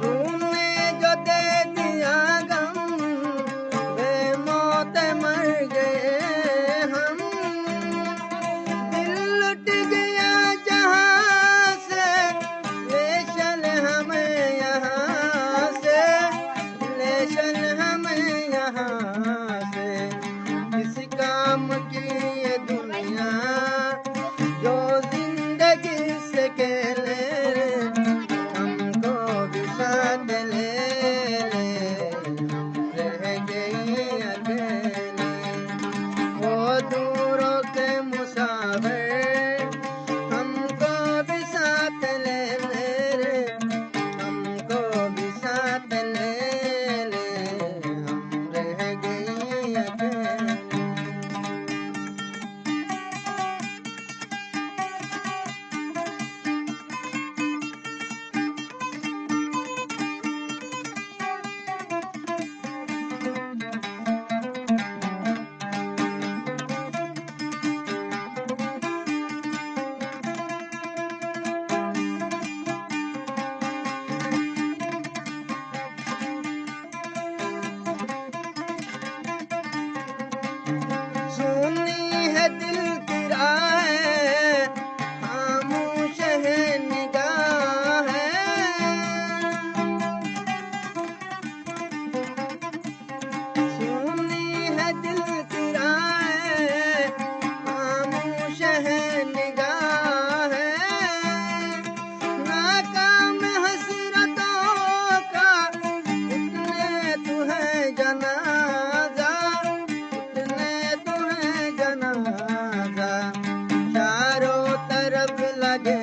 तूने जो दे दिया गम, बेमौत मर गए हम। दिल लुट गया जहाँ से, ले चल हमें यहाँ से, ले चल हमें यहाँ से। किस काम की ये दुनिया जो जिंदगी से खेले, हमको भी साथ ले ले, हम रह गए अकेले। वो दूरों के मुसाफिर, हमको भी साथ ले ले, हमको भी साथ ले ले, हम रह गए अकेले। सुनी है दिल की राहें, खामोश है निगाहें। सुनी है दिल की राहें, खामोश है निगाहें। नाकाम हसरतों का उतने तू है जनाजा, जनाजा। चारों तरफ लगे